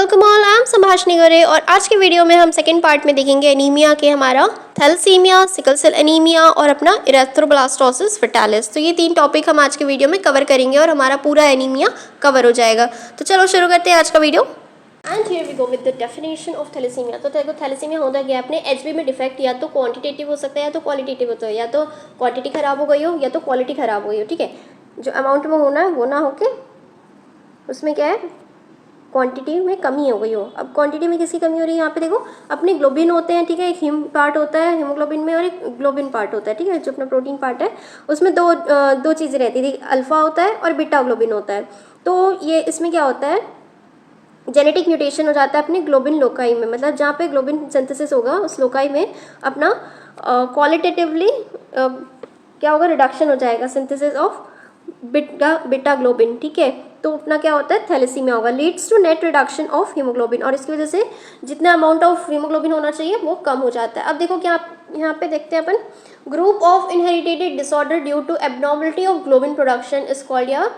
Welcome all, I am संभाषणी गोरे और आज के वीडियो में हम सेकेंड पार्ट में देखेंगे एनीमिया के हमारा थैलेसीमिया, सिकल सेल एनीमिया और अपना इरेथ्रोब्लास्टोसिस फेटालिस। तो ये तीन टॉपिक हम आज के वीडियो में कवर करेंगे और हमारा पूरा एनीमिया कवर हो जाएगा। तो चलो शुरू करते हैं आज का video. And here we go with the definition of thalassaemia. तो देखो थैलेसीमिया होता है अपने एचबी में डिफेक्ट या तो क्वांटिटेटिव हो सकता है या तो क्वालिटेटिव होता है, या तो क्वांटिटी खराब हो गई हो या तो क्वालिटी खराब हो गई हो। ठीक है, जो अमाउंट में होना है वो ना होके उसमें क्या है क्वांटिटी में कमी हो गई हो। अब क्वांटिटी में किसकी कमी हो रही है, यहाँ पे देखो अपने ग्लोबिन होते हैं। ठीक है, एक हिम पार्ट होता है हीमोग्लोबिन में और एक ग्लोबिन पार्ट होता है। ठीक है, जो अपना प्रोटीन पार्ट है उसमें दो चीज़ें रहती थी, अल्फा होता है और बीटा ग्लोबिन होता है। तो ये इसमें क्या होता है, जेनेटिक म्यूटेशन हो जाता है अपने ग्लोबिन लोकाई में, मतलब जहाँ पे ग्लोबिन सिंथेसिस होगा उस लोकाई में अपना क्वालिटेटिवली क्या होगा, रिडक्शन हो जाएगा, सिंथेसिस ऑफ बीटा ग्लोबिन। ठीक है, तो अपना क्या होता है थैलेसीमिया होगा, leads to net reduction of haemoglobin, और इसकी वजह से जितना अमाउंट ऑफ हीमोग्लोबिन होना चाहिए वो कम हो जाता है। अब देखो क्या यहाँ पे देखते हैं अपन, group of inherited disorder due to abnormality of globin production is called या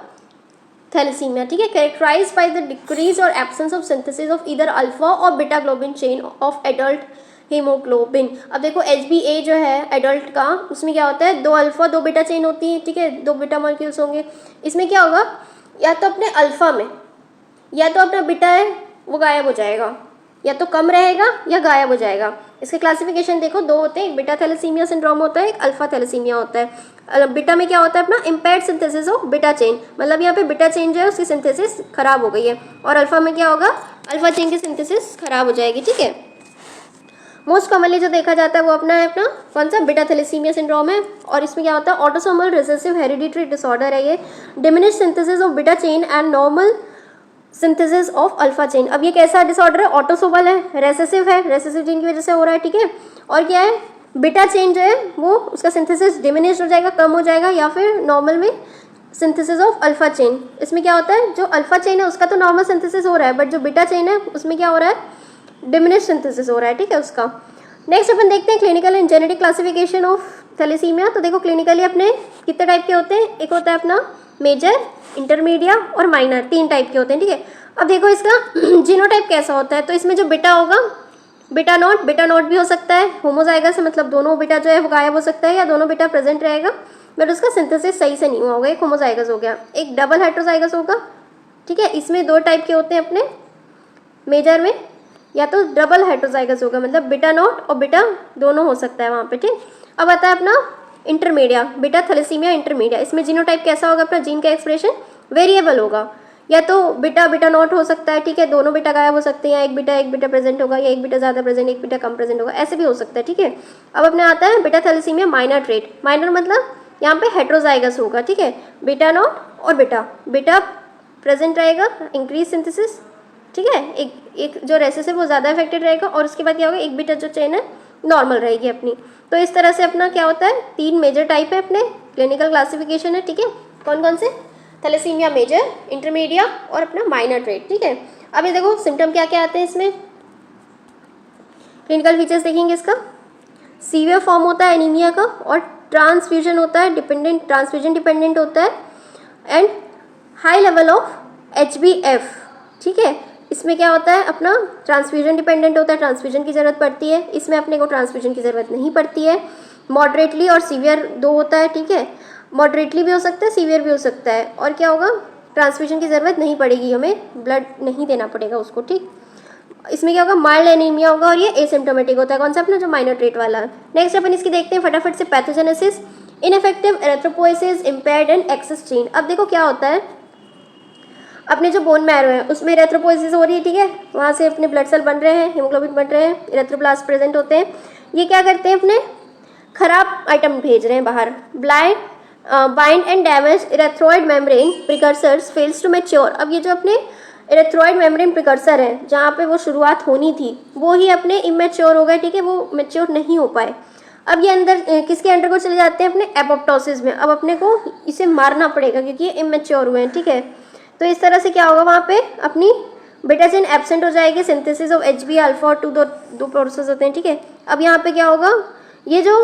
थैलेसीमिया। ठीक है, कैरेक्टराइज बाय द डिक्रीज और absence of synthesis of either alpha और beta globin chain of adult haemoglobin. अब देखो HbA जो है एडल्ट का, उसमें क्या होता है, दो अल्फा दो बीटा चेन होती है। ठीक है, दो बीटा मॉलिक्यूल्स होंगे। इसमें क्या होगा, या तो अपने अल्फा में या तो अपना बीटा है वो गायब हो जाएगा, या तो कम रहेगा या गायब हो जाएगा। इसके क्लासिफिकेशन देखो, दो होते हैं, एक बीटा थैलेसीमिया सिंड्रोम होता है, एक अल्फा थैलेसीमिया होता है। बीटा में क्या होता है अपना impaired synthesis of beta chain, मतलब यहाँ पे बीटा चेन जो है उसकी सिंथेसिस खराब हो गई है, और अल्फा में क्या होगा, अल्फा चेन की सिंथेसिस खराब हो जाएगी। ठीक है, मोस्ट कॉमनली जो देखा जाता है वो अपना है अपना कौन सा, बीटा थैलेसीमिया सिंड्रोम है, और इसमें क्या होता है ऑटोसोमल रिसेसिव हेरिडिटरी डिसऑर्डर है ये, diminish synthesis of beta chain and normal synthesis of alpha chain. अब ये कैसा डिसऑर्डर है, ऑटोसोमल है, रेसेसिव है, रेसेसिव जीन की वजह से हो रहा है। ठीक है, और क्या है, बीटा चेन जो है वो उसका सिंथेसिस डिमिनिश हो जाएगा, कम हो जाएगा, या फिर नॉर्मल में सिंथेसिस ऑफ अल्फा चेन। इसमें क्या होता है, जो अल्फा चेन है उसका तो नॉर्मल सिंथेसिस हो रहा है, बट जो बीटा चेन है उसमें क्या हो रहा है, डिमिनिश सिंथेसिस हो रहा है। ठीक है, उसका नेक्स्ट अपन देखते हैं clinical and genetic classification of thalassaemia. तो देखो क्लिनिकली अपने कितने टाइप के होते हैं, एक होता है अपना मेजर, इंटरमीडिया और माइनर, तीन टाइप के होते हैं। ठीक है, अब देखो इसका जीनोटाइप कैसा होता है, तो इसमें जो बीटा होगा, बीटा नॉट भी हो सकता है, होमोजाइगस है, मतलब दोनों बीटा जो है वो गायब हो सकता है, या दोनों बीटा प्रेजेंट रहेगा बट उसका सिंथेसिस सही से नहीं हुआ होगा, एक होमोजाइगस हो गया, एक डबल हेट्रोजाइगस होगा। ठीक है, इसमें दो टाइप के होते हैं अपने मेजर में, या तो डबल हेट्रोजाइगस होगा, मतलब बीटा नॉट और बीटा दोनों हो सकता है वहाँ पे। ठीक, अब आता है अपना इंटरमीडिया, बीटा थैलेसीमिया इंटरमीडिया। इसमें जीनोटाइप कैसा होगा, अपना जीन का एक्सप्रेशन वेरिएबल होगा, या तो बीटा नॉट हो सकता है। ठीक है, दोनों बीटा गायब हो सकते हैं, या एक बीटा प्रेजेंट होगा, या एक बीटा ज़्यादा प्रेजेंट एक बीटा कम प्रेजेंट होगा, ऐसे भी हो सकता है। ठीक है, अब अपने आता है beta thalassaemia minor trait, minor मतलब यहाँ पे हेट्रोजाइगस होगा। ठीक है, बीटा नॉट और बीटा प्रेजेंट रहेगा, इंक्रीज सिंथेसिस। ठीक है, एक जो रेसेस है वो ज़्यादा इफेक्टेड रहेगा, और उसके बाद क्या होगा, एक बीटा जो चेन है नॉर्मल रहेगी अपनी। तो इस तरह से अपना क्या होता है, तीन मेजर टाइप है अपने क्लिनिकल क्लासिफिकेशन है। ठीक है, कौन कौन से, थैलेसीमिया मेजर, इंटरमीडिया और अपना माइनर ट्रेट। ठीक है, अब ये देखो सिम्टम क्या क्या आते हैं इसमें, क्लिनिकल फीचर्स देखेंगे इसका, सीवियर फॉर्म होता है एनीमिया का, और ट्रांसफ्यूजन होता है, ट्रांसफ्यूजन डिपेंडेंट होता है, and high level of HbF। ठीक है, इसमें क्या होता है अपना ट्रांसफ्यूजन डिपेंडेंट होता है, ट्रांसफ्यूजन की ज़रूरत पड़ती है, इसमें अपने को ट्रांसफ्यूजन की ज़रूरत नहीं पड़ती है। मॉडरेटली और सीवियर दो होता है। ठीक है, मॉडरेटली भी हो सकता है, सीवियर भी हो सकता है, और क्या होगा, ट्रांसफ्यूजन की ज़रूरत नहीं पड़ेगी, हमें ब्लड नहीं देना पड़ेगा उसको। ठीक, इसमें क्या होगा, माइल्ड एनीमिया होगा, और ये एसिम्प्टोमेटिक होता है, कौन सा अपना जो माइनर ट्रेट वाला है। नेक्स्ट अपन इसकी देखते हैं फटाफट से, pathogenesis, ineffective erythropoiesis, impaired and excess gene. अब देखो क्या होता है, अपने जो बोन मैरो है उसमें इरेथ्रोपोएसिस हो रही है। ठीक है, वहाँ से अपने ब्लड सेल बन रहे हैं, हीमोग्लोबिन बन रहे हैं, इरेथ्रोब्लास्ट प्रेजेंट होते हैं, ये क्या करते हैं, अपने खराब आइटम भेज रहे हैं बाहर, bind and damage erythroid membrane precursors fails to mature. अब ये जो अपने इरेथ्रोइड मेम्ब्रेन प्रिकर्सर है जहाँ पे वो शुरुआत होनी थी वो ही अपने इमेच्योर हो गए। ठीक है, वो मैच्योर नहीं हो पाए, अब ये अंदर किसके अंडर को चले जाते हैं, अपने एपोप्टोसिस में। अब अपने को इसे मारना पड़ेगा क्योंकि ये इमेच्योर हुए हैं। ठीक है, तो इस तरह से क्या होगा, वहाँ पे अपनी बीटा चेन एब्सेंट हो जाएगी, सिंथेसिस ऑफ HbA अल्फा और दो प्रोसेस होते हैं। ठीक है, अब यहाँ पे क्या होगा, ये जो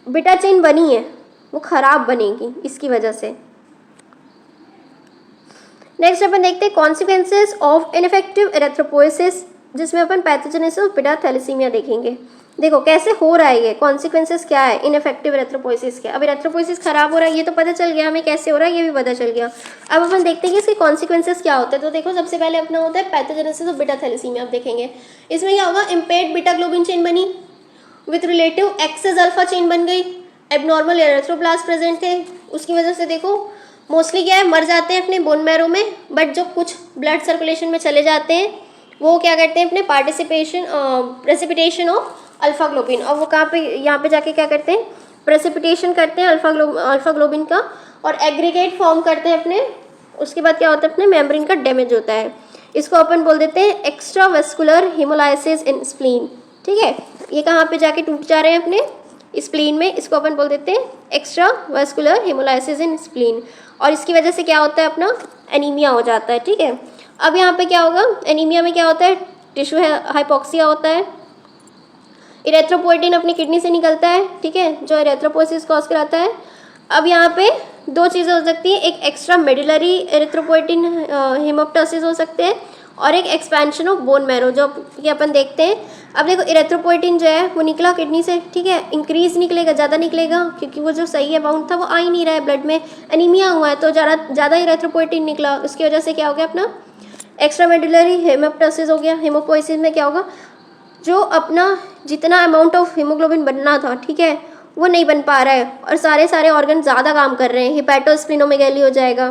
बीटा चेन बनी है वो खराब बनेगी इसकी वजह से। नेक्स्ट अपन देखते हैं कॉन्सिक्वेंसेज ऑफ इनफेक्टिव एरेथ्रोपोइसिस, जिसमें अपन पैथोजेनेसिस ऑफ बिटा थैलेसीमिया देखेंगे। देखो कैसे हो रहा है ये, कॉन्सिक्वेंसेज क्या है इनफेक्टिव एरेथ्रोपोइसिस के। अब एरेथ्रोपोइसिस खराब हो रहा है ये तो पता चल गया हमें, कैसे हो रहा है ये भी पता चल गया। अब अपन देखते हैं कि इसके कॉन्सिक्वेंसेज क्या होते हैं। तो देखो सबसे पहले अपना होता है पैथोजेनेसिस ऑफ बिटा थैलेसीमिया। आप देखेंगे इसमें क्या होगा, इम्पेयर्ड बिटा ग्लोबिन चेन बनी, with relative excess alpha chain बन गई, एबनॉर्मल एरेथ्रोब्लास्ट प्रेजेंट थे, उसकी वजह से देखो मोस्टली क्या है, मर जाते हैं अपने बोन मैरो में, बट जो कुछ ब्लड सर्कुलेशन में चले जाते हैं वो क्या करते हैं अपने प्रेसिपिटेशन ऑफ अल्फा ग्लोबिन, और वो कहाँ पे, यहाँ पे जाके क्या करते हैं, प्रेसिपिटेशन करते हैं अल्फा ग्लोबिन का, और एग्रीगेट फॉर्म करते हैं अपने। उसके बाद क्या होता है, अपने मेम्ब्रेन का डैमेज होता है। इसको अपन बोल देते हैं एक्स्ट्रा वेस्कुलर हेमोलाइसिस इन स्प्लीन। ठीक है, ये कहाँ पे जाके टूट जा रहे हैं अपने स्प्लीन में, इसको अपन बोल देते हैं एक्स्ट्रा वेस्कुलर हेमोलाइसिस इन स्प्लीन, और इसकी वजह से क्या होता है, अपना एनीमिया हो जाता है। ठीक है, अब यहाँ पे क्या होगा, एनीमिया में क्या होता है, टिश्यू हाइपोक्सिया होता है, इरेथ्रोपोइटिन अपनी किडनी से निकलता है। ठीक है, जो इरेथ्रोपोइसिस कॉज कराता है। अब यहाँ पे दो चीज़ें हो सकती हैं, एक एक्स्ट्रा मेडुलरी इरेथ्रोपोइटिन हेमोप्टोसिस हो सकते हैं, और एक एक्सपेंशन ऑफ बोन मैरो जो कि अपन देखते हैं। अब देखो इरेथ्रोपोइटिन जो है वो निकला किडनी से, ठीक है, इंक्रीज निकलेगा, ज़्यादा निकलेगा, क्योंकि वो जो सही अमाउंट था वो आ ही नहीं रहा है ब्लड में, एनीमिया हुआ है तो ज़्यादा इरेथ्रोपोइटिन निकला, उसकी वजह से क्या हो गया, अपना एक्स्ट्रा मेडुलरी हेमोप्टोसिस हो गया। हेमोपोइसिस में क्या होगा, जो अपना जितना अमाउंट ऑफ हीमोग्लोबिन बनना था, ठीक है, वो नहीं बन पा रहा है, और सारे ऑर्गन ज़्यादा काम कर रहे हैं, हिपैटोस्प्लिनोमेगैली हो जाएगा।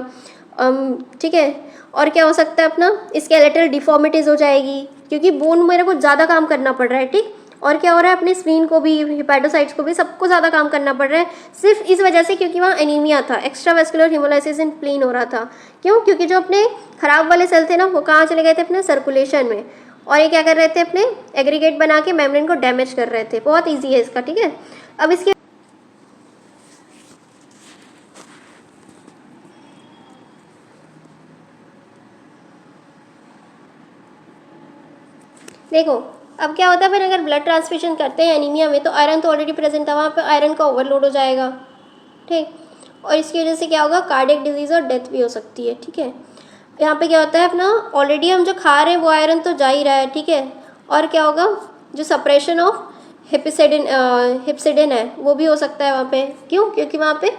ठीक है, और क्या हो सकता है, अपना स्केलेटल डिफॉर्मिटीज़ हो जाएगी, क्योंकि बोन मेरे को ज़्यादा काम करना पड़ रहा है। ठीक, और क्या हो रहा है, अपने स्प्लीन को भी, हिपैटोसाइट्स को भी, सबको ज़्यादा काम करना पड़ रहा है, सिर्फ इस वजह से क्योंकि वहाँ एनीमिया था, एक्स्ट्रा वेस्कुलर हेमोलाइसिस इन स्प्लीन हो रहा था। क्यों, क्योंकि जो अपने खराब वाले सेल थे ना, वो कहाँ चले गए थे, अपने सर्कुलेशन में, और ये क्या कर रहे थे, अपने एग्रीगेट बना के मेम्ब्रेन को डैमेज कर रहे थे। बहुत ईजी है इसका। ठीक है, अब इसके देखो अब क्या होता है, फिर अगर ब्लड ट्रांसफ्यूजन करते हैं एनीमिया में, तो आयरन तो ऑलरेडी प्रेजेंट था वहाँ पे, आयरन का ओवरलोड हो जाएगा। ठीक, और इसकी वजह से क्या होगा, कार्डियक डिजीज़ और डेथ भी हो सकती है। ठीक है, यहाँ पे क्या होता है, अपना ऑलरेडी हम जो खा रहे हैं वो आयरन तो जा ही रहा है। ठीक है, और क्या होगा, जो सप्रेशन ऑफ हिप्सिडिन है वो भी हो सकता है वहाँ पे। क्यों, क्योंकि वहाँ पे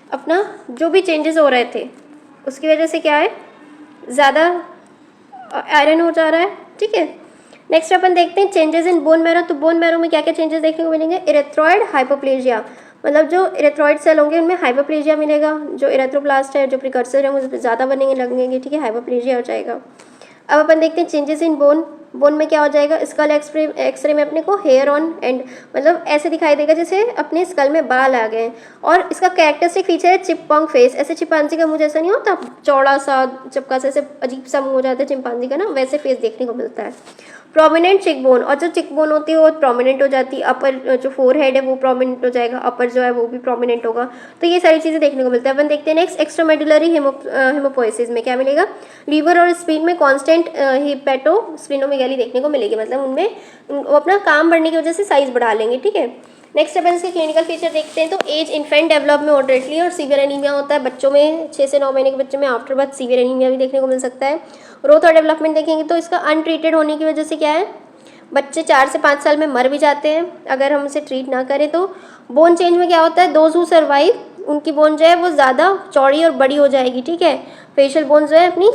अपना जो भी चेंजेस हो रहे थे उसकी वजह से क्या है, ज़्यादा आयरन हो जा रहा है। ठीक है, नेक्स्ट अपन देखते हैं चेंजेस इन बोन मैरो। तो बोन मैरो में क्या क्या चेंजेस देखने को मिलेंगे, इरेथ्रॉइड हाइपोप्लेजिया, मतलब जो इरेथ्रॉइड सेल होंगे उनमें हाइपोप्लेजिया मिलेगा, जो इरेथ्रोब्लास्ट है, जो प्रिकर्सर है, वो ज़्यादा बनेंगे, लगेंगे। ठीक है, हाइपोप्लेजिया हो जाएगा। अब अपन देखते हैं चेंजेस इन बोन। बोन में क्या हो जाएगा, स्कल एक्सरे में अपने को हेयर ऑन एंड, मतलब ऐसे दिखाई देगा जैसे अपने स्कल में बाल आ गए, और इसका कैरेक्टरिस्टिक फीचर है चिपपंग फेस। ऐसे चिंपांजी का मुंह जैसा नहीं होता, चौड़ा सा चपका सा, ऐसे अजीब सा मुंह हो जाता है चिंपांजी का ना, वैसे फेस देखने को मिलता है। प्रोमिनेंट चिकबोन, और जो चिकबोन होती है वो प्रोमिनेंट हो जाती है, अपर जो फोरहेड है वो प्रोमिनेंट हो जाएगा, अपर जो है वो भी प्रोमिनेंट होगा। तो ये सारी चीज़ें देखने को मिलता है। अपन देखते हैं नेक्स्ट एक्स्ट्रामेडुलरी हेमोपोइसिस में क्या मिलेगा, लीवर और स्प्लीन में कांस्टेंट हिपैटोस्प्लिनोमेगैली देखने को मिलेगी, मतलब उनमें वो अपना काम बढ़ने की वजह से साइज बढ़ा लेंगे। ठीक है, नेक्स्ट अपन इसके क्लिनिकल फीचर देखते हैं। तो एज इन्फेंट डेवलप में मॉडरेटली और सीवियर एनीमिया होता है बच्चों में, 6 से 9 महीने के बच्चे में, आफ्टर बर्थ सीवियर एनीमिया भी देखने को मिल सकता है। ग्रोथ और डेवलपमेंट देखेंगे तो इसका अनट्रीटेड होने की वजह से क्या है, बच्चे 4 से 5 साल में मर भी जाते हैं अगर हम उसे ट्रीट ना करें तो। बोन चेंज में क्या होता है, दोज हु सर्वाइव उनकी बोन जो है वो ज़्यादा चौड़ी और बड़ी हो जाएगी। ठीक है, फेशियल बोन जो है अपनी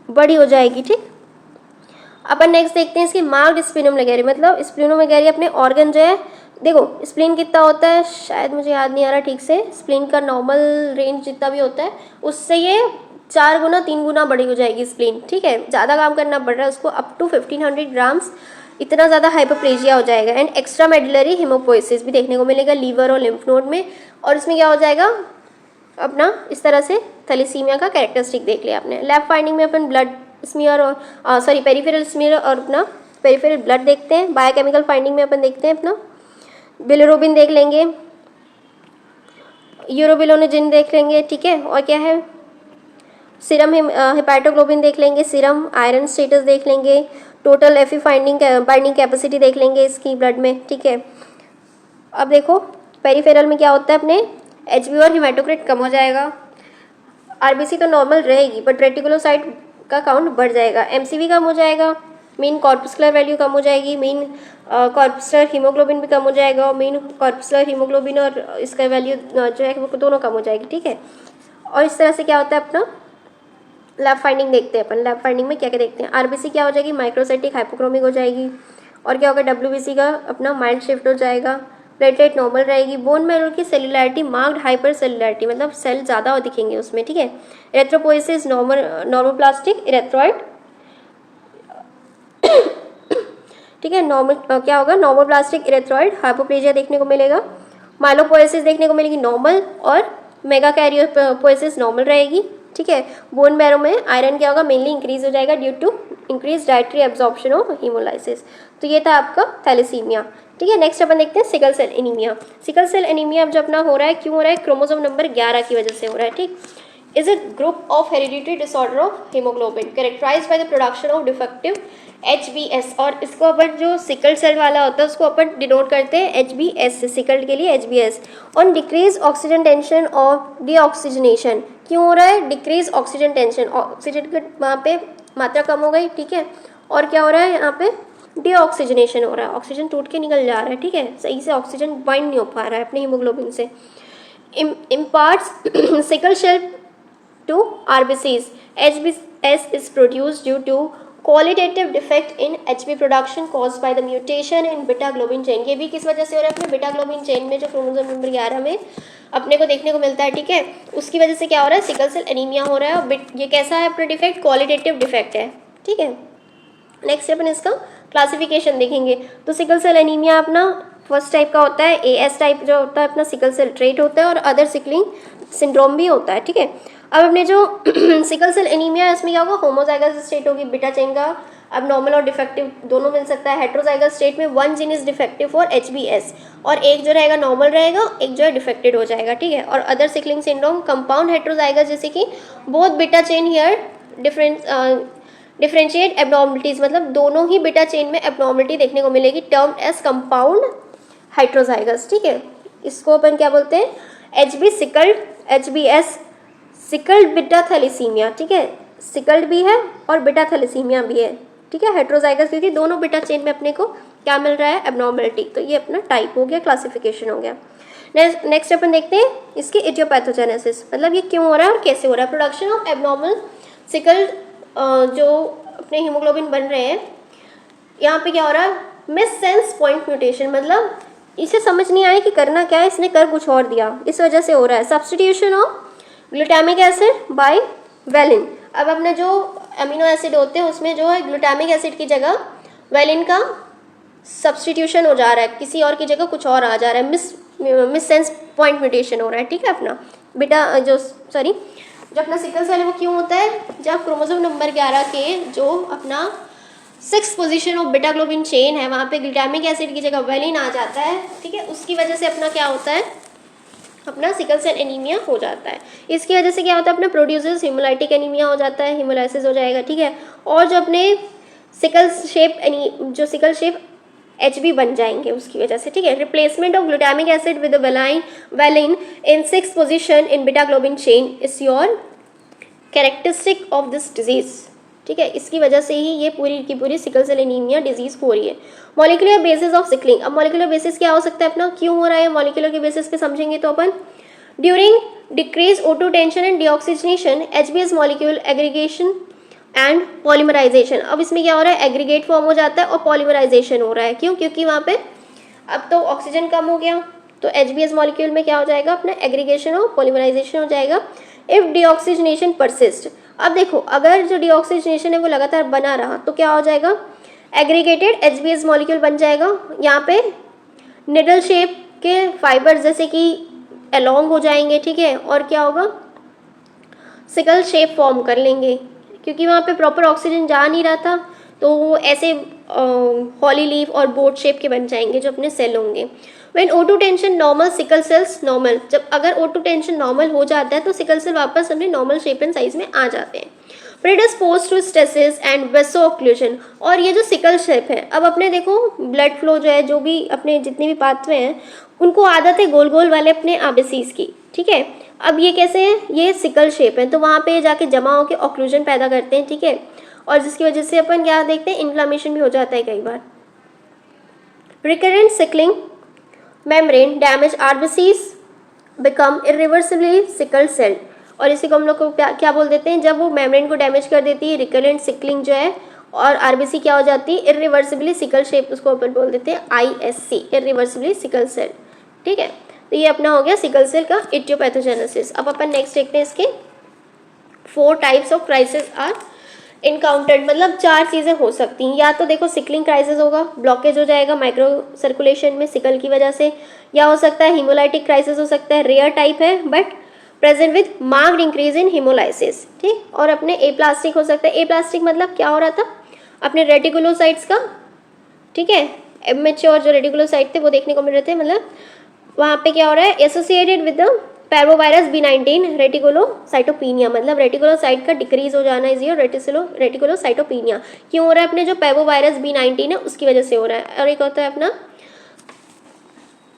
बड़ी हो जाएगी। ठीक, अपन नेक्स्ट देखते हैं इसकी मार्क्ड स्प्लीनोमेगैली, मतलब स्प्लीनोमेगैली अपने ऑर्गन जो है, देखो स्प्लीन कितना होता है, शायद मुझे याद नहीं आ रहा ठीक से, स्प्लीन का नॉर्मल रेंज जितना भी होता है उससे ये 4 गुना 3 गुना बड़ी हो जाएगी स्प्लीन। ठीक है, ज़्यादा काम करना पड़ रहा है उसको, अप टू 1500 ग्राम्स, इतना ज़्यादा हाइपोप्लेजिया हो जाएगा। एंड एक्स्ट्रा मेडुलरी हेमोपोइसिस भी देखने को मिलेगा लीवर और लिम्फ नोड में, और इसमें क्या हो जाएगा, अपना इस तरह से थैलेसीमिया का कैरेक्टरिस्टिक देख लिया आपने। लैब फाइंडिंग में अपन ब्लड स्मीयर और पेरिफेरल स्मीयर और अपना पेरिफेरल ब्लड देखते हैं। बायोकेमिकल फाइंडिंग में अपन देखते हैं अपना बिलिरुबिन देख लेंगे, यूरोबिलोनिजिन देख लेंगे। ठीक है, और क्या है, सीरम हेपाटोग्लोबिन देख लेंगे, सीरम आयरन स्टेटस देख लेंगे, टोटल एफी बाइंडिंग कैपेसिटी देख लेंगे इसकी ब्लड में। ठीक है, अब देखो पेरिफेरल में क्या होता है, अपने एचबी और हेमाटोक्रिट कम हो जाएगा। आरबीसी तो नॉर्मल रहेगी बट रेटिकुलोसाइट का काउंट बढ़ जाएगा, एमसीवी कम हो जाएगा, मीन कॉर्पस्कुलर वैल्यू कम हो जाएगी, मीन कॉर्पस्कुलर हीमोग्लोबिन भी कम हो जाएगा, और मीन कॉर्पस्कुलर हीमोग्लोबिन और इसका वैल्यू जो है वो दोनों कम हो जाएगी, ठीक है। और इस तरह से क्या होता है अपना लैब फाइंडिंग देखते हैं अपन। लैब फाइंडिंग में क्या क्या देखते हैं, आरबीसी क्या हो जाएगी माइक्रोसाइटिक हाइपोक्रोमिक हो जाएगी, और क्या होगा डब्ल्यूबीसी का अपना माइल्ड शिफ्ट हो जाएगा, प्लेटलेट नॉर्मल रहेगी, बोन मैरो की सेलुलैरिटी मार्क्ड हाइपर सेलुलैरिटी मतलब सेल ज़्यादा दिखेंगे उसमें, ठीक है। इरेथ्रोपोइसिस नॉर्मोप्लास्टिक इरेथ्रॉइड, ठीक है। नॉर्मल क्या होगा नॉर्मोप्लास्टिक इरेथ्रॉइड हाइपोप्लेजिया देखने को मिलेगा, माइलोपोइसिस देखने को मिलेगी नॉर्मल, और मेगा कैरियोपोइसिस नॉर्मल रहेगी, ठीक है। बोन मैरो में आयरन क्या होगा मेनली इंक्रीज हो जाएगा due to increase dietary absorption of haemolysis. तो ये था आपका थैलेसीमिया, ठीक है। नेक्स्ट अपन देखते हैं sickle cell anaemia. Sickle cell anaemia अब जो अपना हो रहा है क्यों हो रहा है, क्रोमोसोम नंबर 11 की वजह से हो रहा है, ठीक। Is it group of hereditary disorder of haemoglobin characterized by the production of defective HbS, और इसको अपन जो सिकल सेल वाला होता है उसको अपन डिनोट करते हैं HbS से, सिकल्ड के लिए HbS। On decrease oxygen tension और डीऑक्सीजनेशन, क्यों हो रहा है डिक्रीज ऑक्सीजन टेंशन, ऑक्सीजन की वहाँ पे मात्रा कम हो गई, ठीक है। और क्या हो रहा है यहाँ पे डीऑक्सीजनेशन हो रहा है, ऑक्सीजन टूट के निकल जा रहा है, ठीक है, सही से ऑक्सीजन बाइंड नहीं हो पा रहा है अपने हीमोग्लोबिन से। Imparts sickle cell to RBCs. HbS is produced due to qualitative defect in Hb production caused by the mutation in beta globin chain। ये भी किस वजह से हो रहा है अपने बीटा ग्लोबिन चेन में जो क्रोमोसोम नंबर 11 में अपने को देखने को मिलता है, ठीक है। उसकी वजह से क्या हो रहा है सिकल सेल एनीमिया हो रहा है, और ये कैसा है अपना डिफेक्ट क्वालिटेटिव डिफेक्ट है, ठीक है। नेक्स्ट अपन इसका क्लासिफिकेशन देखेंगे। तो सिकल सेल एनीमिया अपना फर्स्ट टाइप का होता है, AS टाइप जो होता है अपना सिकल सेल ट्रेट होता है, और अदर सिकलिंग सिंड्रोम भी होता है, ठीक है। अब अपने जो सिकल सेल एनीमिया है इसमें क्या होगा होमोजाइगस स्टेट होगी, बीटा चेन का अब नॉर्मल और डिफेक्टिव दोनों मिल सकता है। हेट्रोजाइगस स्टेट में one gene is defective for HbS, और एक जो रहेगा नॉर्मल रहेगा, एक जो है डिफेक्टेड हो जाएगा, ठीक है। और other sickling syndrome compound heterozygous, जैसे कि both beta chain here differentiate abnormalities, मतलब दोनों ही बीटा चेन में एबनॉर्मलिटी देखने को मिलेगी, टर्म एज कंपाउंड हेट्रोजाइगस, ठीक है। इसको अपन क्या बोलते हैं HB sickled HbS sickled beta thalassaemia, ठीक है। सिकल्ड भी है और बीटा थैलेसीमिया भी है, ठीक है, हेट्रोजाइगस, क्योंकि दोनों बीटा चेन में अपने को क्या मिल रहा है एबनॉर्मलिटी। तो ये अपना टाइप हो गया, क्लासिफिकेशन हो गया। नेक्स्ट अपन देखते हैं इसकी इडियोपैथोजेनेसिस, मतलब ये क्यों हो रहा है और कैसे हो रहा है। प्रोडक्शन ऑफ एबनॉर्मल सिकल जो अपने हीमोग्लोबिन बन रहे हैं, यहाँ पे क्या हो रहा है मिस सेंस पॉइंट म्यूटेशन, मतलब इसे समझ नहीं आया कि करना क्या है, इसने कर कुछ और दिया, इस वजह से हो रहा है। Substitution of glutamic acid by valine, अब अपने जो अमीनो एसिड होते हैं उसमें जो है ग्लूटामिक एसिड की जगह वेलिन का सब्सटीट्यूशन हो जा रहा है, किसी और की जगह कुछ और आ जा रहा है, मिस सेंस पॉइंट म्यूटेशन हो रहा है, ठीक है। अपना बेटा जो अपना सिकल सेल है वो क्यों होता है, जब क्रोमोसोम नंबर 11 के जो अपना 6th position of beta globin chain है वहाँ पे ग्लूटामिक एसिड की जगह वेलिन आ जाता है, ठीक है। उसकी वजह से अपना क्या होता है अपना सिकल सेल एनीमिया हो जाता है। इसकी वजह से क्या होता है अपना प्रोड्यूसेस हीमोलाइटिक एनीमिया हो जाता है, हीमोलाइसिस हो जाएगा, ठीक है। और जो अपने सिकल शेप HB बन जाएंगे उसकी वजह से, ठीक है। Replacement of glutamic acid with valine in 6th position in beta globin chain is your characteristic of this disease, ठीक है। इसकी वजह से ही ये पूरी की पूरी सिकल सेल एनीमिया डिजीज हो रही है। मॉलिक्यूलर बेसिस ऑफ सिकलिंग, अब मॉलिक्यूलर बेसिस क्या हो सकता है अपना, क्यों हो रहा है मॉलिक्यूलर के बेसिस पे समझेंगे तो अपन during decrease O2 tension and deoxygenation HbS molecule aggregation and polymerization. अब इसमें क्या हो रहा है एग्रीगेट फॉर्म हो जाता है और पॉलीमराइजेशन हो रहा है, क्यों, क्योंकि वहाँ पे अब तो ऑक्सीजन कम हो गया, तो HbS मॉलिक्यूल में क्या हो जाएगा अपना एग्रीगेशन और पॉलीमराइजेशन हो जाएगा। इफ डीऑक्सीजनेशन परसिस्ट, अब देखो अगर जो डीऑक्सीजनेशन है वो लगातार बना रहा तो क्या हो जाएगा एग्रीगेटेड HbS मॉलिक्यूल बन जाएगा। यहाँ पे निडल शेप के फाइबर्स जैसे कि अलोंग हो जाएंगे, ठीक है। और क्या होगा सिकल शेप फॉर्म कर लेंगे, क्योंकि वहाँ पे प्रॉपर ऑक्सीजन जा नहीं रहा था, तो वो ऐसे हॉली लीफ और बोट शेप के बन जाएंगे जो अपने सेल होंगे। When O2 tension normal sickle sales normal, जब अगर O2 टेंशन नॉर्मल हो जाता है तो सिकल सेल वापस अपने नॉर्मल शेप एंड साइज में आ जाते हैं। Predispose to stasis and vaso occlusion, और ये जो सिकल शेप है, अब अपने देखो ब्लड फ्लो जो है, जो भी अपने जितने भी पाथवे हैं उनको आदत है गोल गोल वाले अपने आरबीसीज की, ठीक है। अब ये कैसे है, ये सिकल शेप है, तो वहाँ पे जाके जमा होकर ऑक्लूजन पैदा करते हैं, ठीक है, और जिसकी वजह से अपन क्या देखते हैं, इन्फ्लामेशन भी हो जाता है कई बार। Recurrent sickling membrane damage RBCs become irreversibly sickle cell, और इसी को हम लोग को क्या बोल देते हैं, जब वो मेम्ब्रेन को डैमेज कर देती है रिकरेंट सिकलिंग जो है, और आरबीसी क्या हो जाती है, इरिवर्सिबली सिकल शेप, उसको अपन बोल देते हैं आईएससी, इरिवर्सिबली सिकल सेल, ठीक है। तो ये अपना हो गया सिकल सेल का इटियोपैथोजेनेसिस। अब अपन नेक्स्ट देखते हैं इसके 4 types of crisis are encountered, मतलब 4 चीज़ें हो सकती हैं। या तो देखो सिकलिंग क्राइसिस होगा, ब्लॉकेज हो जाएगा माइक्रो सर्कुलेशन में सिकल की वजह से, या हो सकता है हीमोलाइटिक क्राइसिस हो सकता है, रेयर टाइप है but present with marked increase in haemolysis, ठीक। और अपने एप्लास्टिक हो सकता है, एप्लास्टिक मतलब क्या हो रहा था, अपने रेटिकुलोसाइट्स का, ठीक है, इमेच्योर जो रेटिकुलोसाइट थे वो देखने को मिल रहे थे, मतलब वहाँ पे क्या हो रहा है, एसोसिएटेड विद द पैरोवायरस B19 रेटिकुलोसाइटोपिनिया, मतलब रेटिकुलोसाइट का डिक्रीज हो जाना इज योर रेटिकुलोसाइटोपिनिया। क्यों हो रहा है, अपने जो पैरोवायरस B19 है उसकी वजह से हो रहा है। और एक होता है अपना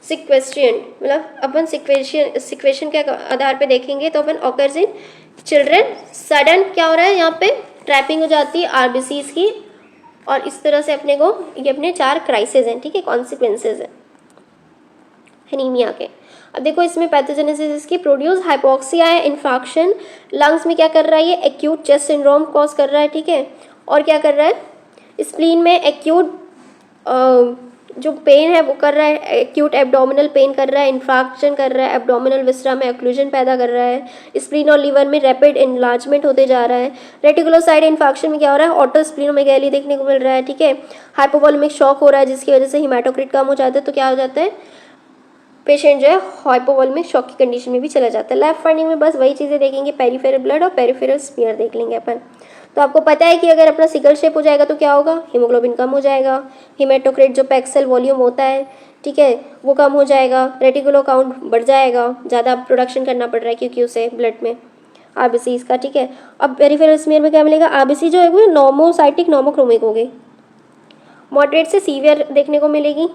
सिक्वेस्ट्रियन, मतलब अपन सिक्वेशन के आधार पे देखेंगे तो अपन ऑकर्स इन चिल्ड्रन, सडन क्या हो रहा है, यहाँ पे ट्रैपिंग हो जाती है आरबीसीज की, और इस तरह से अपने को ये अपने 4 क्राइसिस हैं, ठीक है, कॉन्सिक्वेंसेज हैं एनीमिया के। अब देखो इसमें पैथोजेनेसिस इसकी प्रोड्यूस हाइपोक्सिया है, इन्फेक्शन लंग्स में क्या कर रहा है, ये एक्यूट चेस्ट सिंड्रोम कॉज कर रहा है, ठीक है, और क्या कर रहा है, स्प्लीन में एक्यूट जो पेन है वो कर रहा है, एक्यूट एब्डोमिनल पेन कर रहा है, इन्फेक्शन कर रहा है, एब्डोमिनल विसरा में ऑक्लूजन पैदा कर रहा है, स्प्लीन और लीवर में रैपिड एनलार्जमेंट होते जा रहा है, रेटिकुलोसाइट इन्फेक्शन में क्या हो रहा है, ऑटो स्प्लीनोमेगैली देखने को मिल रहा है, ठीक है, हाइपोवोलेमिक शॉक हो रहा है जिसकी वजह से हिमेटोक्रिट कम हो जाता है, तो क्या हो जाता है, पेशेंट जो है हाइपोवोलेमिक शॉक की कंडीशन में भी चला जाता है। लैब फाइंडिंग में बस वही चीज़ें देखेंगे, पेरिफेरल ब्लड और पेरिफेरल स्मीयर देख लेंगे अपन। तो आपको पता है कि अगर अपना सिकल शेप हो जाएगा तो क्या होगा, हीमोग्लोबिन कम हो जाएगा, हिमेटोक्रिट जो पैक्सेल वॉल्यूम होता है, ठीक है, वो कम हो जाएगा, रेटिकुलो काउंट बढ़ जाएगा, ज़्यादा प्रोडक्शन करना पड़ रहा है क्योंकि उसे ब्लड में आरबीसी इसका, ठीक है। अब पेरिफेरल स्मीयर में क्या मिलेगा, आरबीसी जो है वो नॉर्मोसाइटिक नॉर्मोक्रोमिक हो गई, मॉडरेट से सीवियर देखने को मिलेगी,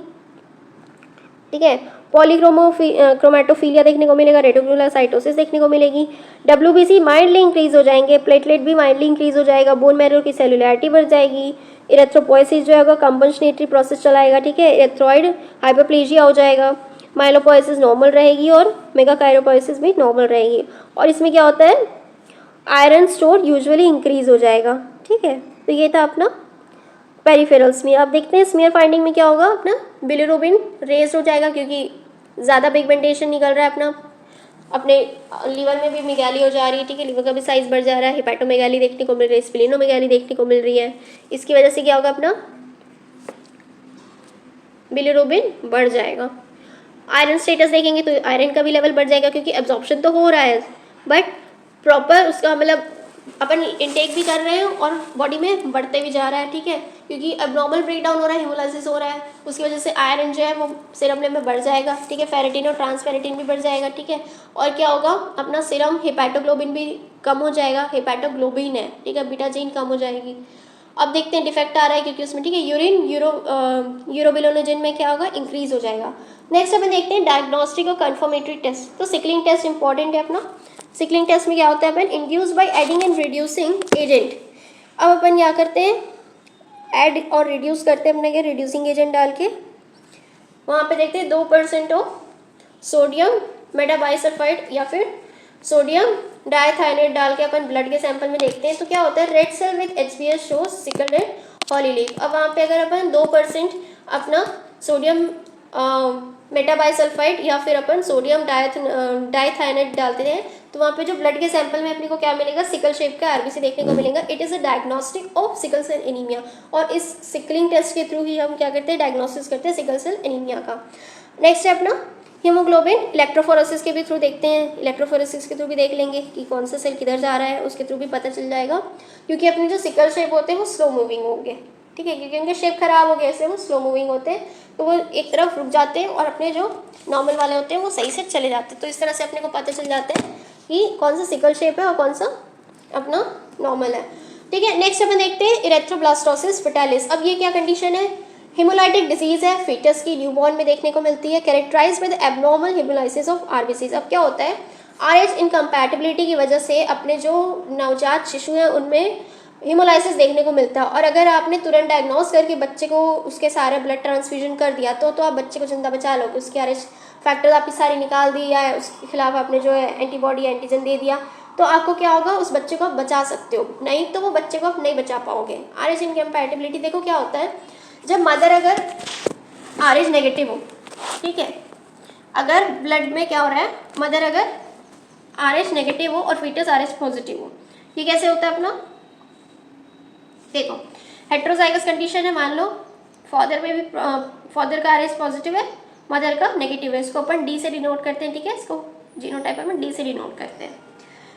ठीक है, क्रोमैटोफिलिया देखने को मिलेगा, रेटिकुलोसाइटोसिस देखने को मिलेगी, डब्ल्यूबीसी माइल्डली इंक्रीज हो जाएंगे, प्लेटलेट भी माइल्डली इंक्रीज हो जाएगा, बोन मैरो की सेलुलैरिटी बढ़ जाएगी, इरेथ्रोपोइसिस जो है कंपनसेटरी प्रोसेस चलाएगा, ठीक है, इरेथ्रॉइड हाइपरप्लेजिया हो जाएगा, माइलोपोइसिस नॉर्मल रहेगी और मेगाकाइरोपोइसिस भी नॉर्मल रहेगी। और इसमें क्या होता है, आयरन स्टोर यूजुअली इंक्रीज हो जाएगा, ठीक है। तो ये था अपना पेरिफेरल स्मीयर। अब देखते हैं स्मीयर फाइंडिंग में क्या होगा, अपना बिलिरुबिन रेज हो जाएगा क्योंकि ज़्यादा पिगमेंटेशन निकल रहा है, अपने लीवर में भी मेगाली हो जा रही है, ठीक है, लीवर का भी साइज बढ़ जा रहा है, हेपेटोमेगाली देखने को मिल रही है, स्प्लीनोमेगाली देखने को मिल रही है, इसकी वजह से क्या होगा, अपना बिलिरुबिन बढ़ जाएगा। आयरन स्टेटस देखेंगे तो आयरन का भी लेवल बढ़ जाएगा क्योंकि एब्जॉर्प्शन तो हो रहा है बट प्रॉपर उसका मतलब अपन इंटेक भी कर रहे हैं और बॉडी में बढ़ते भी जा रहा है, ठीक है, क्योंकि एब्नॉर्मल ब्रेक डाउन हो रहा है, हीमोलाइसिस हो रहा है, उसकी वजह से आयरन जो है वो सीरम में बढ़ जाएगा, ठीक है, फेरेटिन और ट्रांसफेरेटिन भी बढ़ जाएगा, ठीक है, और क्या होगा, अपना सीरम हेपेटोग्लोबिन भी कम हो जाएगा, हेपेटोग्लोबिन है, ठीक है, बीटा चेन कम हो जाएगी। अब देखते हैं डिफेक्ट आ रहा है क्योंकि उसमें, ठीक है, यूरोबिलोनोजन में क्या होगा, इंक्रीज हो जाएगा। नेक्स्ट अपन देखते हैं डायग्नोस्टिक और कन्फर्मेटरी टेस्ट। तो सिकलिंग टेस्ट इंपॉर्टेंट है अपना। सिकलिंग टेस्ट में क्या होता है, अपन induce by adding and reducing agent. अब अपन क्या करते हैं, ऐड और रिड्यूस करते हैं अपने के रिड्यूसिंग एजेंट डाल के, वहाँ पे देखते हैं 2% ऑफ सोडियम मेटाबाइसल्फाइड या फिर सोडियम डाइथाइनेट डाल के अपन ब्लड के सैंपल में देखते हैं तो क्या होता है, red cell with HBS shows sickle and holly leaf. अब वहाँ पे अगर अपन 2% अपना सोडियम मेटाबाइसल्फाइड या फिर अपन सोडियम डाइथाइनेट डालते हैं तो वहाँ पे जो ब्लड के सैंपल में अपने को क्या मिलेगा, सिकल शेप का आरबीसी देखने को मिलेगा। It is a diagnostic of sickle cell anaemia, और इस सिकलिंग टेस्ट के थ्रू ही हम क्या करते हैं, डायग्नोसिस करते हैं सिकल सेल एनीमिया का। नेक्स्ट है अपना हीमोग्लोबिन इलेक्ट्रोफोरेसिस के भी थ्रू देखते हैं, इलेक्ट्रोफोरेसिस के थ्रू भी देख लेंगे कि कौन सा सेल किधर जा रहा है, उसके थ्रू भी पता चल जाएगा, क्योंकि अपने जो सिकल शेप होते हैं वो स्लो मूविंग होंगे, ठीक है, क्योंकि उनके शेप खराब हो गए इसलिए वो स्लो मूविंग होते हैं, तो वो एक तरफ रुक जाते हैं और अपने जो नॉर्मल वाले होते हैं वो सही से चले जाते हैं। तो इस तरह से अपने को पता चल जाता है कि कौन सा सिकल शेप है और कौन सा अपना नॉर्मल है, ठीक है। नेक्स्ट अपन देखते हैं इरेथ्रोब्लास्टोसिस फेटालिस। अब ये क्या कंडीशन है, हेमोलाइटिक डिजीज है, फीटस की न्यूबॉर्न में देखने को मिलती है, characterize by the abnormal haemolysis of RBCs. अब क्या होता है, RH इनकम्पैटिबिलिटी की वजह से अपने जो नवजात शिशु हैं उनमें हीमोलाइसिस देखने को मिलता है। और अगर आपने तुरंत डायग्नोस करके बच्चे को उसके सारे ब्लड ट्रांसफ्यूजन कर दिया तो आप बच्चे को जिंदा बचा लोगे। उसकी RH फैक्टर आपकी सारी निकाल दी या उसके खिलाफ आपने जो है एंटीबॉडी एंटीजन दे दिया तो आपको क्या होगा, उस बच्चे को आप बचा सकते हो, नहीं तो वो बच्चे को आप नहीं बचा पाओगे। RH इनकम्पैटिबिलिटी देखो क्या होता है, जब मदर अगर RH नेगेटिव हो, ठीक है, अगर ब्लड में क्या हो रहा है, मदर अगर RH नेगेटिव हो और फीटस RH पॉजिटिव हो, ये कैसे होता है अपना, देखो हेट्रोजाइगस कंडीशन है, मान लो फादर में भी फादर का RH पॉजिटिव है, मदर का नेगेटिव है, इसको अपन D से डिनोट करते हैं, ठीक है, इसको जीनोटाइप में D से डिनोट करते हैं,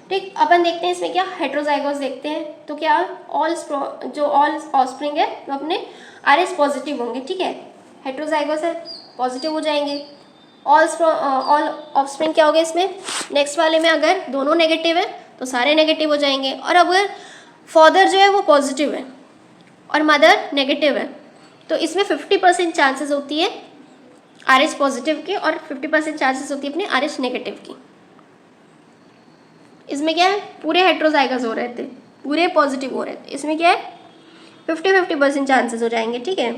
ठीक। अपन देखते हैं इसमें क्या हेट्रोजाइगोस देखते हैं, तो क्या ऑल ऑफस्प्रिंग है वो अपने RH पॉजिटिव होंगे, ठीक है, हेट्रोजाइगोस है पॉजिटिव हो जाएंगे। ऑल ऑफस्प्रिंग क्या हो गया इसमें, नेक्स्ट वाले में अगर दोनों नेगेटिव है तो सारे नेगेटिव हो जाएंगे। और अगर फादर जो है वो पॉजिटिव है और मदर नेगेटिव है तो इसमें 50% चांसेस होती है RH पॉजिटिव की और 50% चांसेस होती है अपने RH नेगेटिव की। इसमें क्या है, पूरे हेट्रोजाइगस हो रहे थे, पूरे पॉजिटिव हो रहे थे, इसमें क्या है 50-50% चांसेस हो जाएंगे, ठीक है।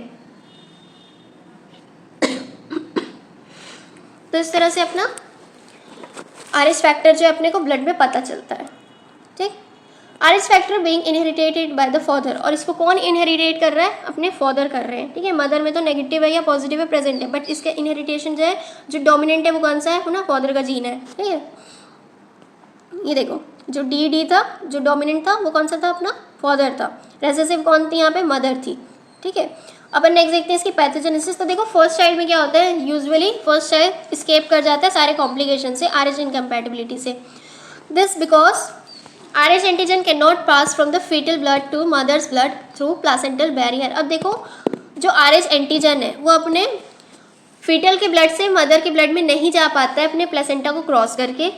तो इस तरह से अपना RH फैक्टर जो है अपने को ब्लड में पता चलता है, ठीक। RH factor being इनहेरिटेटेड by the father, और इसको कौन इनहेरिटेट कर रहा है, अपने फादर कर रहे हैं, ठीक है। मदर में तो नेगेटिव है या पॉजिटिव है प्रेजेंट है, बट इसका इनहेरिटेशन जो है जो डोमिनेंट है वो कौन सा है ना, फादर का जीन है, ठीक है। ये देखो जो डी था, जो डोमिनेंट था वो कौन सा था, अपना फादर था, रेसेसिव कौन थी यहाँ पे, मदर थी, ठीक है। अपन नेक्स्ट देखते हैं इसकी पैथोजेनेसिस। तो देखो फर्स्ट चाइल्ड में क्या होता है, यूजुअली फर्स्ट चाइल्ड स्केप कर जाता है सारे कॉम्प्लिकेशन से, RH इनकम्पैटिबिलिटी से। This because RH antigen can not pass from the foetal blood to mother's blood through placental barrier. अब देखो जो RH एंटीजन है वो अपने फीटल के ब्लड से मदर के ब्लड में नहीं जा पाता है अपने प्लेसेंटा को क्रॉस करके।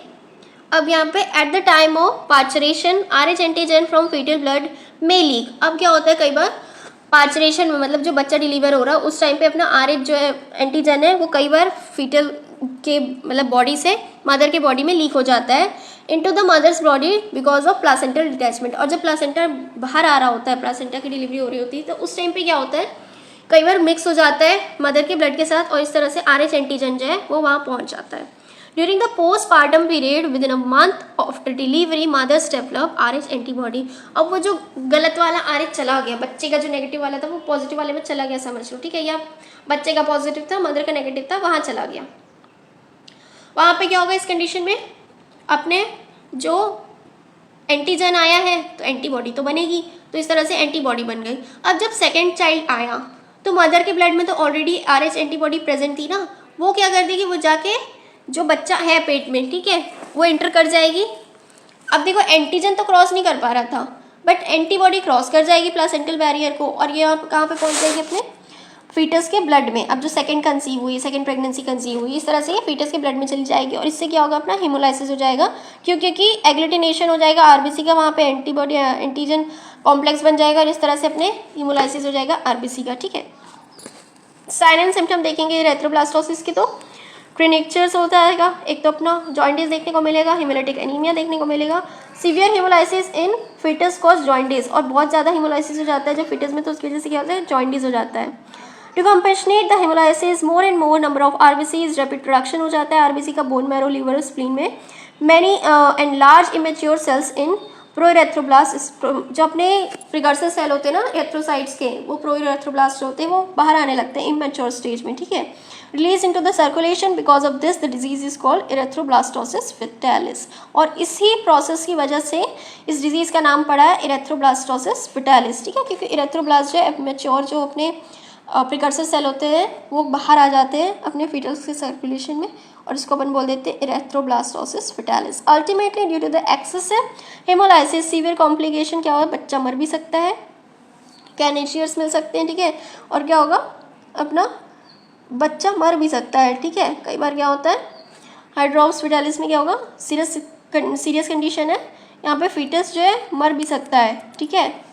अब यहाँ पे at the time of parturition RH antigen from fetal blood में लीक। अब क्या होता है, कई बार पार्चरेशन में मतलब जो बच्चा डिलीवर हो रहा है उस टाइम पे अपना RH जो है एंटीजन है वो कई बार फीटल के मतलब बॉडी से मदर के बॉडी में लीक हो जाता है into the mother's body because of placental detachment. और जब प्लासेंटा बाहर आ रहा होता है, प्लासेंटा की डिलीवरी हो रही होती है, तो उस टाइम पे क्या होता है, कई बार मिक्स हो जाता है मदर के ब्लड के साथ और इस तरह से RH एंटीजन जो है वो वहाँ पहुँच जाता है। During the postpartum period, within a month after delivery, mothers develop RH antibody। अब वो जो गलत वाला RH चला गया, बच्चे का जो नेगेटिव वाला था वो पॉजिटिव वाले में चला गया, समझ लो, ठीक है, या बच्चे का पॉजिटिव था मदर का नेगेटिव था, वहाँ चला गया। वहाँ पे क्या होगा इस कंडीशन में, अपने जो एंटीजन आया है तो एंटीबॉडी तो बनेगी, तो इस तरह से एंटीबॉडी बन गई। अब जब सेकेंड चाइल्ड आया तो मदर के ब्लड में तो ऑलरेडी RH एंटीबॉडी प्रेजेंट थी ना, वो क्या कर देगी, वो जाके जो बच्चा है पेट में, ठीक है, वो एंटर कर जाएगी। अब देखो एंटीजन तो क्रॉस नहीं कर पा रहा था बट एंटीबॉडी क्रॉस कर जाएगी प्लासेंटल बैरियर को और ये कहाँ पे पहुँच जाएगी, अपने फीटस के ब्लड में। अब जो सेकंड कंसीव हुई, सेकंड प्रेगनेंसी कंसीव हुई, इस तरह से ये फीटस के ब्लड में चली जाएगी और इससे क्या होगा, अपना हीमोलाइसिस हो जाएगा, क्योंकि एग्लूटिनेशन हो जाएगा RBC का, वहाँ पे एंटीबॉडी एंटीजन कॉम्प्लेक्स बन जाएगा और इस तरह से अपने हीमोलाइसिस हो जाएगा RBC का, ठीक है। साइन एंड सिम्टम देखेंगे इरेथ्रोब्लास्टोसिस की, तो क्लिनिक्चर्स होता है, एक तो अपना जॉइंटिस देखने को मिलेगा, हिमोलिटिक एनीमिया देखने को मिलेगा, सीवियर हिमोलाइसिस इन फीटस कॉज जॉइंटिस, और बहुत ज़्यादा हिमोलाइसिस हो जाता है जब फीटस में, तो उसकी वजह से क्या होता है, जॉइंटिस हो जाता है। To compensate the haemolysis more and more number of RBCs, rapid production हो जाता है RBC का बोन मैरो, लीवर, स्प्लीन में। Many and large immature cells in proerythroblast, जो अपने प्रिकर्सर सेल होते हैं ना एथ्रोसाइट्स के, वो प्रोइरेथ्रोब्लास्ट होते हैं, वो बाहर आने लगते हैं इमेच्योर स्टेज में, ठीक है। Release into the circulation, because of this the disease is called erythroblastosis fetalis, और इसी प्रोसेस की वजह से इस डिजीज़ का नाम पड़ा है इरेथ्रोब्लास्टोसिस फेटालिस, ठीक है, क्योंकि इरेथ्रोब्लास्ट जो है मैच्योर जो अपने प्रिकर्सर सेल होते हैं वो बाहर आ जाते हैं अपने फीटल्स के सर्कुलेशन में और इसको अपन बोल देते हैं erythroblastosis fetalis. Ultimately due to the excessive haemolysis severe complication क्या होगा, बच्चा मर भी सकता है, कैनेशियर्स मिल सकते हैं, ठीक है, और क्या होगा, अपना बच्चा मर भी सकता है, ठीक है। कई बार क्या होता है हाइड्रोप्स फेटालिस में क्या होगा, सीरियस कंडीशन है, यहाँ पे फीटस जो है मर भी सकता है, ठीक है।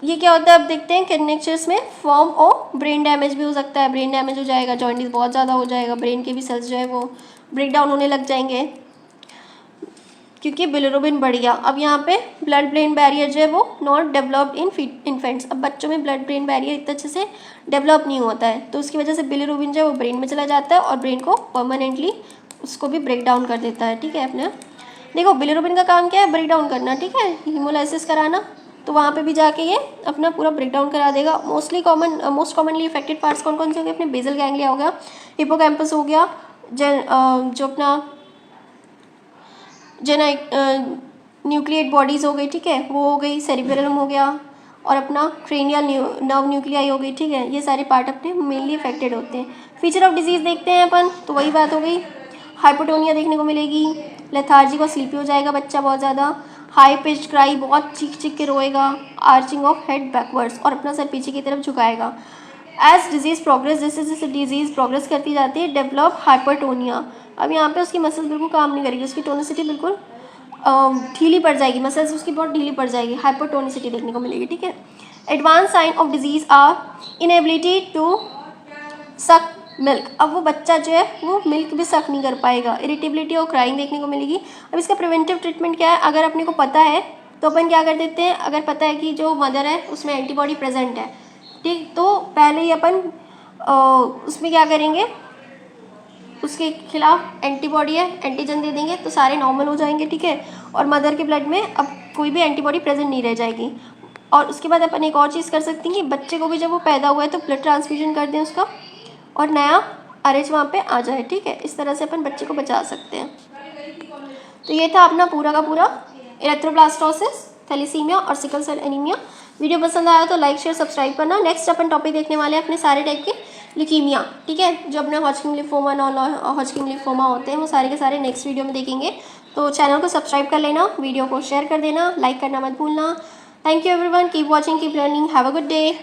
ये क्या होता है, अब देखते हैं क्लिनिक्चर्स में, फॉर्म ऑफ ब्रेन डैमेज भी हो सकता है, ब्रेन डैमेज हो जाएगा, जॉइंटिस बहुत ज़्यादा हो जाएगा, ब्रेन के भी सेल्स जो है वो ब्रेक डाउन होने लग जाएंगे क्योंकि बिलिरुबिन बढ़ गया। अब यहाँ पे ब्लड ब्रेन बैरियर जो है वो नॉट डेवलप्ड इन इन्फेंट्स। अब बच्चों में ब्लड ब्रेन बैरियर इतने अच्छे से डेवलप नहीं होता है, तो उसकी वजह से बिलिरुबिन जो है वो ब्रेन में चला जाता है और ब्रेन को परमानेंटली उसको भी ब्रेक डाउन कर देता है। ठीक है, अपने देखो बिलिरुबिन का काम क्या है, ब्रेक डाउन करना। ठीक है, हीमोलाइसिस कराना, तो वहाँ पे भी जाके ये अपना पूरा ब्रेक डाउन करा देगा। मोस्ट कॉमनली इफेक्टेड पार्ट्स कौन कौन से होंगे, अपने बेसल गैंग्लिया हो गया, हिपोकैम्पस हो गया, जो अपना न्यूक्लिएट बॉडीज़ हो गई, ठीक है, वो हो गई, सेरिबेलम हो गया और अपना क्रेनियल नर्व न्यूक्लियाई हो गई। ठीक है, ये सारे पार्ट अपने मेनली अफेक्टेड होते हैं। फीचर ऑफ डिजीज़ देखते हैं अपन, तो वही बात हो गई, हाइपोटोनिया देखने को मिलेगी, लेथार्जिक और स्लीपी हो जाएगा बच्चा बहुत ज़्यादा, हाई पिच क्राई, बहुत चीख चीख के रोएगा, आर्चिंग ऑफ हेड बैकवर्ड्स और अपना सर पीछे की तरफ झुकाएगा। एज डिजीज़ प्रोग्रेस, जैसे जैसे डिजीज़ प्रोग्रेस करती जाती है, डेवलप हाइपरटोनिया। अब यहाँ पे उसकी मसल्स बिल्कुल काम नहीं करेगी, उसकी टोनिसिटी बिल्कुल ढीली पड़ जाएगी, मसल्स उसकी बहुत ढीली पड़ जाएगी, हाइपरटोनिसिटी देखने को मिलेगी। ठीक है, advance sign of disease are inability to suck milk. अब वो बच्चा जो है वो मिल्क भी सक नहीं कर पाएगा, इरिटेबिलिटी और क्राइंग देखने को मिलेगी। अब इसका प्रिवेंटिव ट्रीटमेंट क्या है, अगर अपने को पता है तो अपन क्या कर देते हैं, अगर पता है कि जो मदर है उसमें एंटीबॉडी प्रेजेंट है, ठीक, तो पहले ही अपन उसमें क्या करेंगे, उसके खिलाफ एंटीबॉडी है, एंटीजन दे देंगे तो सारे नॉर्मल हो जाएंगे। ठीक है, और मदर के ब्लड में अब कोई भी एंटीबॉडी प्रेजेंट नहीं रह जाएगी। और उसके बाद अपन एक और चीज़ कर सकते हैं कि बच्चे को भी जब वो पैदा हुआ है तो ब्लड ट्रांसफ्यूजन कर दें उसका और नया RH वहाँ पे आ जाए। ठीक है, इस तरह से अपन बच्चे को बचा सकते हैं। तो ये था अपना पूरा का पूरा इरेथ्रोब्लास्टोसिस, थैलेसीमिया और सिकल सेल एनीमिया। वीडियो पसंद आया तो लाइक शेयर सब्सक्राइब करना। नेक्स्ट अपन टॉपिक देखने वाले हैं अपने सारे टाइप के ल्यूकीमिया। ठीक है, जो अपने Hodgkin lymphoma, non Hodgkin lymphoma होते हैं, वो सारे के सारे नेक्स्ट वीडियो में देखेंगे। तो चैनल को सब्सक्राइब कर लेना, वीडियो को शेयर कर देना, लाइक करना मत भूलना। Thank you everyone, keep watching, keep learning, have a good day.